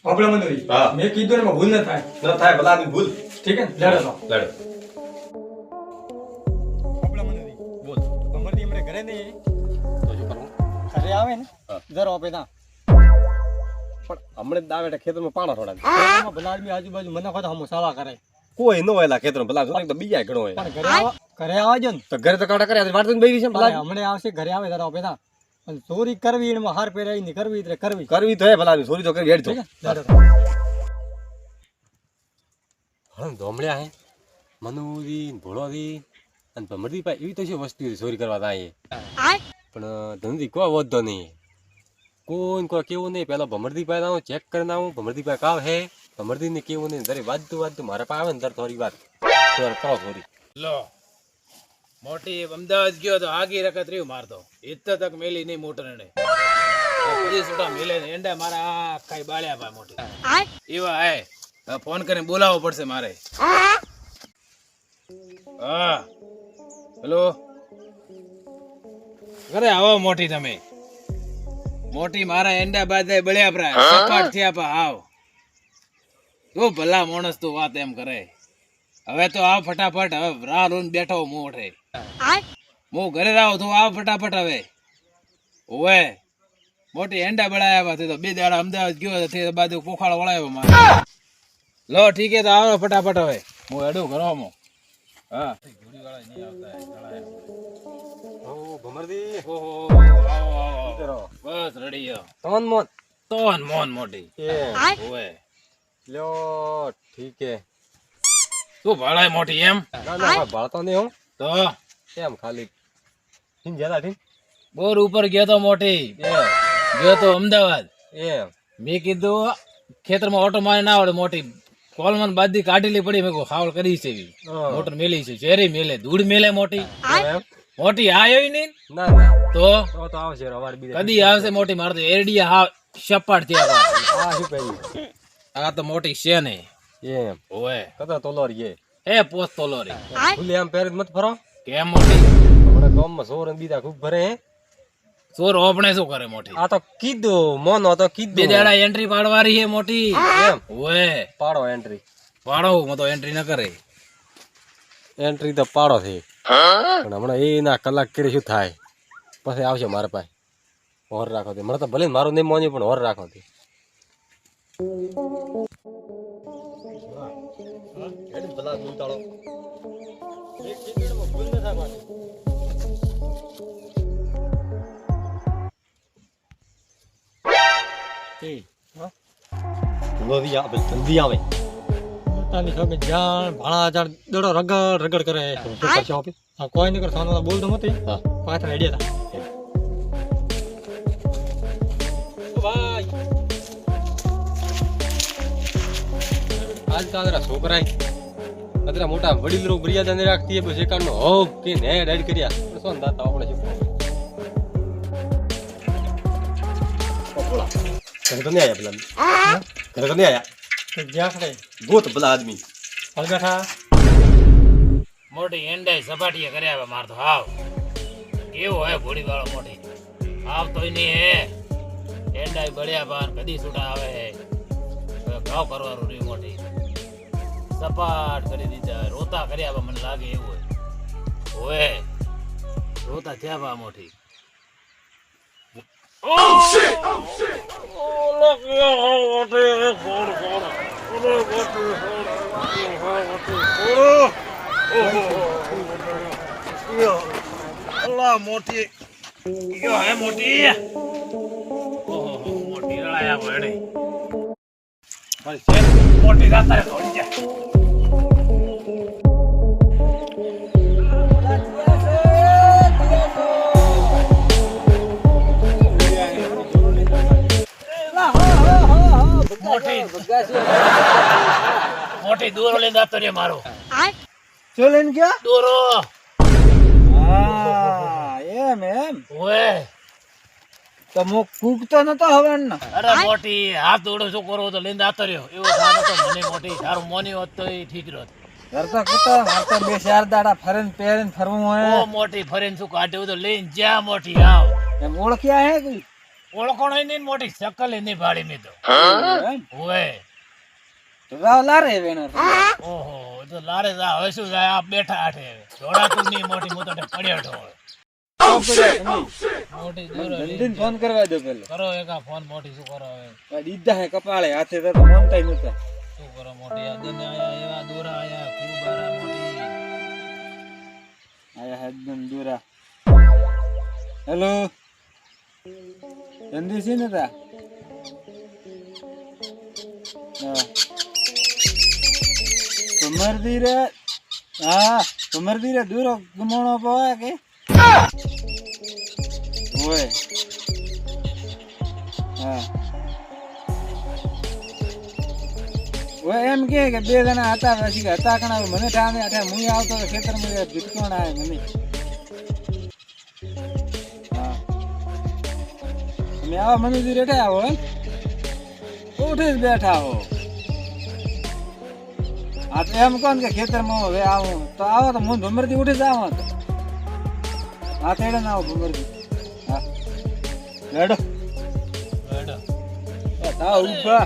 આપણા મંદિર હા. મેં કીધું ને ભૂલ ન થાય. ન થાય ભલા આદમી ભૂલ. ઠીક હે ને લડો તો લડો. આપણા મંદિર બોલ. અમારી એમણે ઘરે નહીં તો શું કરવું? ઘરે આવે ને હા. જરો આપે ના પણ હમણાં જ દાવે ખેતરમાં પાણા થોડા એમાં ભલા આદમી આજુબાજુ મને ખોટા હમ સાવા કરે કોઈ ન હોય ખેતરમાં ભલા તો બીજા ઘણો હોય પણ ઘરે આવજો ને તો ઘરે તો કાંટા કર્યા વાર્તા બેસી છે ભલા હમણે આવશે ઘરે આવે જરા આપે ના અને ચોરી કરવી એમાં હાર પહેરાવી ની કરવી એટલે કરવી કરવી તો હે ભલા ચોરી તો કરી હેડ તો ઠીક હે લડો તો. હા ધોમળ્યા હે મનુરી ભોળોરી અને ભમરદી પાય એવી તો છે વસ્તુ ચોરી કરવા થાય પણ ધંધી કોઈ વધતો નહીં કોઈ કેવું નહીં પેલા ભમરદી પાય આવું ચેક કરીને આવું ભમરદી પાય કાવ હે ભમરદી ને કેવું નહીં દરે વાંચતું મારા પાસે આવે ને તાર થોડી વાત કરો થોડી લો મોટી અમદાવાદ ગયો તો આગી રકત રહ્યું મારતો ઇત્ત તક મેલી નહીં મોટર ને પછી સુટા મેલે ને એંડા મારા આખા બાળ્યા પા મોટી એવા આય હવે ફોન કરીને બોલાવવો પડશે મારે હા હેલો ઘરે આવો મોટી તમે મોટી મારા એંડા બાદે બળ્યા પ્રાય સપાટ થયા પા આવ ઓ ભલા માણસ તું વાત એમ કરે હવે તો આવ ફટાફટ હવે રાહ રોઈને બેઠો મોઠે હું ઘરે રાવ તું આવ ફટાફટ હવે ઓવે મોટી એંડા બળાયા પાછી તો બે દાડા અમદાવાદ ગયો તો બાજુ કોખાળ વળાયો મારે લો ઠીક હે તો આવો ફટાફટ હવે હું એડું ઘરમાં હા ઓ ભમરદી ઓહો આવો આવો બસ રેડી હો તન મોન તોન મોન મોટી એ ઓવે લ્યો ઠીક હે તું ભળાય મોટી એમ ના ના ભાળતો નહીં હું તો કેમ ખાલી ઠીક જ્યાદા ઠીક બોર ઉપર ગયો તો મોટી એ ગયો તો અમદાવાદ એમ મેં કીધું ખેતરમાં ઓટો મારી ના આવડે મોટી કોલમાં બાદી કાઢેલી પડી મેં કહું હાવળ કરી છે એવી. હા. મોટર મેલી છે ચેરી મેલે ધૂળ મેલે મોટી એમ મોટી આયો નહીં ના ના તો તો આવશે અવાર બીજા કદી આવશે મોટી મારે તો એરડિયા હા સપાટ થયા આ શું પહેરી આ તો મોટી છે ને એમ ઓએ કદા તોલોર યે એ પોસ તોલો રે ભૂલે આમ પહેરી મત ફરો કેમ મોટી હમણાં ગામમાં સોર ને બીજા ખૂબ ભરે હે ચોર ઓપણે શું કરે મોટી આ તો કીધું મોનો તો બે કીધું દાડા એન્ટ્રી પાડવારી છે મોટી એમ ઓએ પાડો એન્ટ્રી પાડો હું તો એન્ટ્રી ન કરે એન્ટ્રી તો પાડો છે પણ હમણાં એના કલાક કરી શું થાય પછી આવશે મારા પાસે હોર રાખો તે મને તો ભલે મારું નહીં મોન્યું પણ હોર રાખો તે જલ્દી આવે પોતાની સામે જાણ ભાણા જાણ દડો રગડ રગડ કરે શું કરશો આપી હા કોઈ નહીં કરતા બોલતો નથી હા પાછળ હેડ્યા હતા ભાઈ આજકાલ છોકરા અત્યારે મોટા વડીલો મર્યાદા નહીં રાખતી બસ એકાડનો હોપ કે ને ડાઈડ કર્યા શું દાતા આપણે શું ઘરે તો નહીં આયા પેલા ઘરે તો નહીં આયા તો જ્યાં પડે ગોત ભલા આદમી બેઠા મોટી એંડાઈ સપાટીએ કર્યા મારતો હાવ કેવો હે ઘોડી વાળો મોટી આવતોય નહીં હે એંડાઈ બળ્યા પાર કદી છૂટા આવે હે હવે ઘાવ કરવાનું રહ્યું મોટી સપાટ કરી દીધા રોતા કર્યા બા મને લાગે એવું હોય રોતા થયા બા મોટી મોટી હે મોટી મોટી રળાયા ભેડે મોટી રાતા દોડી જાય મોટી દોરો લઈને આવતો રે મારો શું લઈને ગયા દોરો હા એમ એમ ઓએ તો હું કૂકતો નતો હવે ને અરે મોટી હાથ દોડો શું કરો તો લઈને આવતો રહ્યો એવો સારો તો મને મોટી સારું મોની હોત તો એ ઠીક રહ્યો કરતા કૂતા મારે તો બે ચાર દાડા ફરીને પહેરીને ફરવું હોય ઓ મોટી ફરીને શું કાઢ્યું તો લઈને જા મોટી આવ એમ ઓળખ્યા હે કોઈ ઓળખોણ નહીં મોટી શકલ એની ભાડી મી તો ઓય તો રાવ લારે વેણો ઓહો તો લારે જા હવે શું જાય આ બેઠા આઠે જોડાતું નહીં મોટી મોટો પડ્યો ઠો મોટી દૂર નંદીન ફોન કરવા દો પેલો કરો એકા ફોન મોટી શું કરો હવે દીધા હે કપાળે હાથે તો મનતાય નતા શું કરો મોટી આ દને આયા એવા દોરા આયા ખૂબ બારા મોટી આયા એકદમ દૂરા હેલો જલ્દી છે ને તા કમર ધીરે દૂરો ગુમાણો પવા કે ઓય હા ઓય એમ કે બે જણા હતા પછી કે હતા કણા મને ઠામે આઠે હું આવતો તો ખેતરમાં ભીટકોણ આવે મને હા તમે આવા મને ધીરે રેઠે આવો ઉઠી જ બેઠા હો આ તો એમ કોણ કે ખેતરમાં હવે આવું તો આવો તો હું ભમરથી ઉઠી જાવ તો હા તેડે ના આવો ભમરથી હા લેડો બેડો હા ઉભા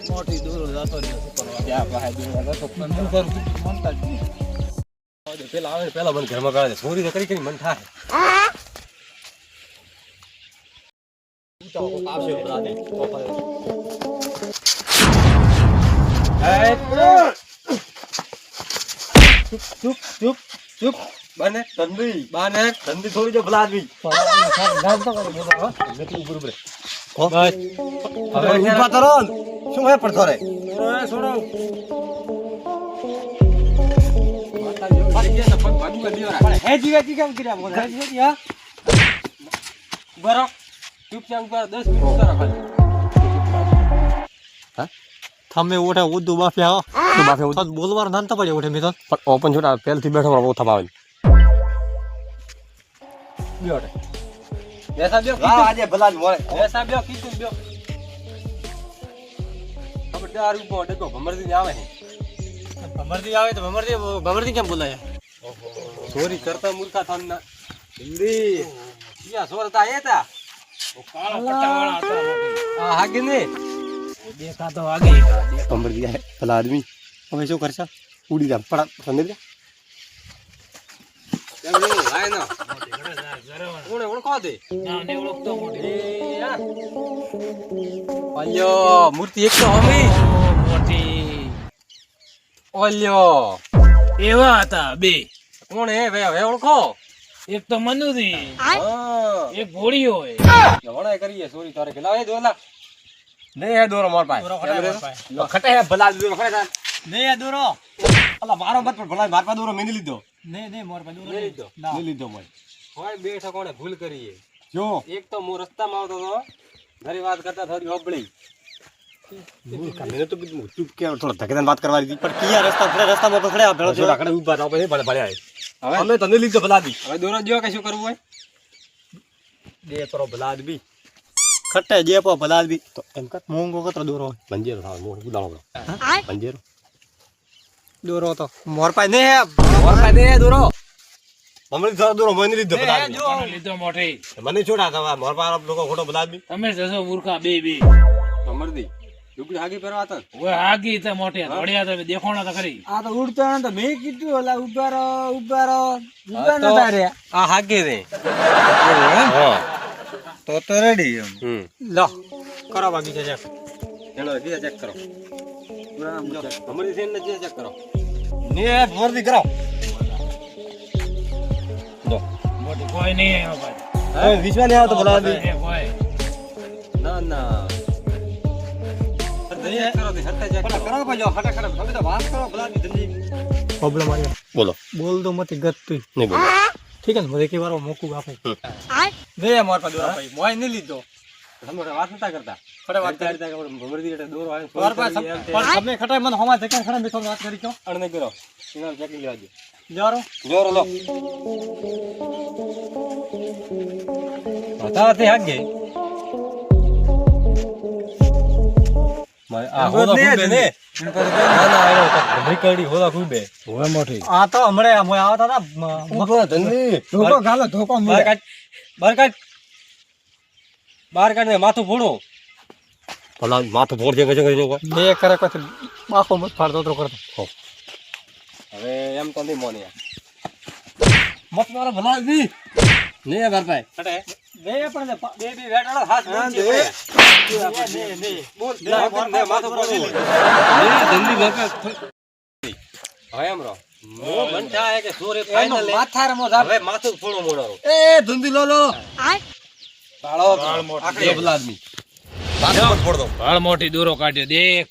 મોટી દૂર જતો રહ્યો શું કરવા ત્યાં પાસે દૂર હતો પણ હું કરું મનતા જ નહીં પેલા આવે ને પેલા મને ઘરમાં કાઢે ચોરી તો કરી મન થાય ચૂપ ચૂપ ચૂપ બાને ઠંડી બાને ઠંડી થોડી જો ભલાદવી ગાલ તો કરે બોલો નથી ઉપર ઉપર બસ હવે ઊભા તો રહો શું હે પડતો રે છોડો હે જીવા જી કેમ કર્યા બોલ હે જીવા હા બરો ચૂપચાપ ઉપર 10 મિનિટ ઉતારો ખાલી તમે ઓઠે ઉદ્દુ બાફ્યા હો બાફ્યા ઉદ્દુ બોલવાનું નાન તો પડે ઓઠે મી તો પણ ઓપન છોડા પહેલથી બેઠો બહુ થપાવે બેઠે બેસા બ્યો વાહ આજે ભલા મોરે બેસા બ્યો કીધું બ્યો ખબરદાર ઉભો ડકો ભમરદી આવે હે ભમરદી આવે તો ભમરદી કેમ બોલાય ચોરી કરતા મૂર્ખા થાન ના હિન્દી યા સોરતા એતા કાળો પટ્ટાવાળા હતા મોટી આ હાગે ને દેખા તો આગે ભમરદી આવે ભલા આદમી હવે શું કરશે ઉડી જા પડા સંદેલ કેમ રે આય ના કોણે ઓળખો દે ના ને ઓળખતો મોટી ઓલ્યો મૂર્તિ એક તો હમી મોટી ઓલ્યો એવા હતા બે કોણ હે હવે ઓળખો એક તો મનુદી હા એક ઘોડી હોય વણાય કરીએ સોરી તારે કે લાવે દોલા ને હે દોરો મોર પાય દોરો ખટાય મોર પાય. ખટે હે ભલા દોરો ખટે તાર ને દૂરો અલા મારો મત પણ ભલા માર પા દોરો મેની લીધો ને મોર પર દૂરો મેં લીધો ના લીધો મોય હોય બેઠો કોણે ભૂલ કરીએ જો એક તો હું રસ્તામાં આવતો તો ઘરે વાત કરતા થોડી હોબળી મેં તો કીધું ચૂપ કે થોડો ધકેદાન વાત કરવાની હતી પણ કિયા રસ્તામાં તો ખડ્યા ભેળો થોડા કડે ઊભા થાવ પછી ભલે ભલે આય હવે અમે તને લીધો ભલા દી હવે દોરો જો કે શું કરવું હોય દે તરો ભલા આદમી ખટ્ટે જે પો ભલા બી તો એમ કર મોંઘો કતરો દૂરો બંજેરો થાવ મોર ઉડાણો બંજેરો દૂરો તો મોર પાય ને મોર પા દે દોરો હમણે થોડો દોરો મને લીધો ભલા આદમી કોને લીધો મોટી મને છોડા થવા મોર પા લોકો ખોટો ભલા આદમી તમે જશો મૂર્ખા બે બે સમરદી ડુકડી હાગી પહેરવા હતા ઓય આગી તે મોટી દોડ્યા તમે દેખોણા તો ખરી આ તો ઉડતો ને તો મેં કીધું ઓલા ઉભારો ઉભા નતા રે આ હાગી રે તો રેડી એમ લો કરો બાકી છે ચેક ચલો દીધા ચેક કરો સમરદી સેન ને ચેક કરો ને ભરતી કરો લો મોટી કોઈ નહીં આવ્યો ભાઈ વિશ્વા નહીં આવતો ભલા બી એ કોઈ ના ના ચેક કરો તે હત્તા ચેક કરો કરો ભાઈ ફટાફટ તમે તો વાત કરો ભલા બી જલ્દી પ્રોબ્લેમ આવ્યો બોલો બોલ તો મત ગત તું નહીં બોલો ઠીક છે ને મને કે વારો મોકું આપે દે મોર પર દોરા ભાઈ મોય નહીં લીધો તમે વાત નતા કરતા ખડે વાત કરી કરતા ભમરદી એટલે દોરો આવે મોર પર પણ તમે ખટાઈ મને હમા જગ્યા ખડા બેઠો વાત કરી છો અણ નહીં કરો ઇનામ ચેક લેવા દે જારો જોરો લો બતા તે હાગે મારે આ હોલા ખૂબે ને ના ના આયો તો ભમરી હોલા ખૂબે હોવા મોટી આ તો હમણે મોય આવતા હતા ઉભો ધંધી ધોકો ગાલો ધોકો બાર કાઢ બહાર કાઢીને માથું ફોડો ભલા માથું ફોડ છે કે બે કરે પછી બાપો મત ફાડતો તો કરતો હવે એમ તો નહીં મોને મત મારો ભલા દી નહીં બારભાઈ અટે બે પણ બે વેટાળા હાથ દે ને બોલ ને માથું ફોડો જલ્દી બાપા હવે એમ રહો મો બનતા હે કે સોરે ફાઇનલ માથા રમો હવે માથું ફોડો મોડો એ ધુંધી લો લો તાળો આખરે ભલા આદમી માથું ફોડ દો ભાળ મોટી દૂરો કાઢ્યો દેખ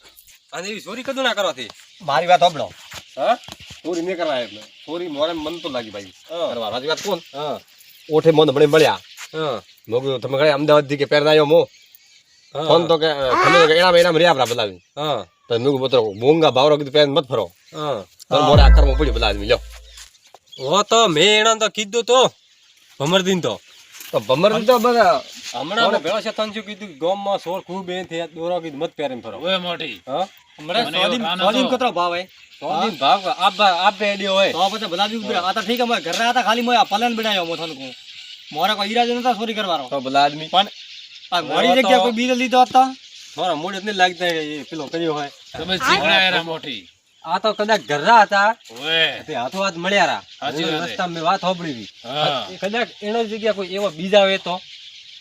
અને એવી ચોરી કદું ના કરવાથી મારી વાત સાંભળો હા ચોરી નહીં કરવા એટલે ચોરી મોરે મન તો લાગી ભાઈ કરવા રાજી વાત કોણ હા ઓઠે મન હમણે મળ્યા હા મોગું તમે કઈ અમદાવાદ થી કે પેરના આવ્યો મો ફોન તો કે તમે તો એના રહ્યા આપડા બોલાવી હા તો મેગું પુત્ર મોંગા ભાવરો કીધું પેન મત ફરો હા તો મોરે આકરમાં પડ્યું બોલાવી લ્યો ઓ તો મેં એના તો કીધું તો ભમરદીન તો ભમરદીન તો બધા હમણાં ભેળો છે તન શું કીધું ગામમાં સોર ખૂબ એ થયા દોરો કીધું મત પહેરીને ફરો ઓય મોટી હા હમણાં મને એવો કાનો સોદીન તો. કતરો ભાવ હે સોદીન ભાવ આપ બેડ્યો હોય તો પછી બધા બી આ તો ઠીક અમાર ઘરે હતા ખાલી મોય પલન બનાવ્યો મોથન કો મોરે કોઈ ઈરાજ નતા ચોરી કરવાનો તો ભલા આદમી પણ આ મોડી જગ્યા કોઈ બીજ લીધો હતો મારા મૂડ જ નહીં લાગતા એ પેલો કર્યો હોય તમે શીખડાય રે મોટી આ તો કદાચ ઘરના હતા ઓય તે હાથો હાથ મળ્યા રા સાચી વાત છે. રસ્તા મેં વાત સાંભળી હતી હા એ કદાચ એનો જગ્યા કોઈ એવો બીજા હોય તો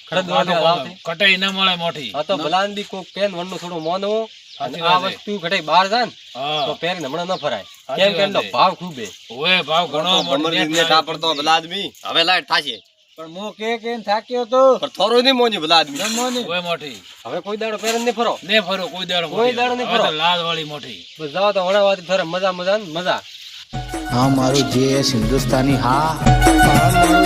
ખરદ વાળો કટાઈ ન મળે મોટી આ તો ભલાન બી કોઈ પેન વનનું થોડું મોનો અને સાચી આ વાત છે. વસ્તુ ઘટાઈ બહાર જાય ને તો હા પહેરીને હમણાં ન ફરાય સાચી કેમ કે વાત એનો છે. ભાવ ખૂબ છે ઓય ભાવ ઘણો મોટો આદમી હવે લાઈટ થાશે પણ મો કે થાક્યો તો પણ થોડો નહીં મોની ભલા આદમી ઓય મોટી હવે કોઈ દાડો પહેરીને નહીં ફરો ને ફરો કોઈ દાડો કોઈ દાડો નહીં ફરો. લાલ વાળી મોટી બસ જાઓ તો વણાવાથી થોડા મજા ને મજા હા મારું જે હિન્દુસ્તાની હા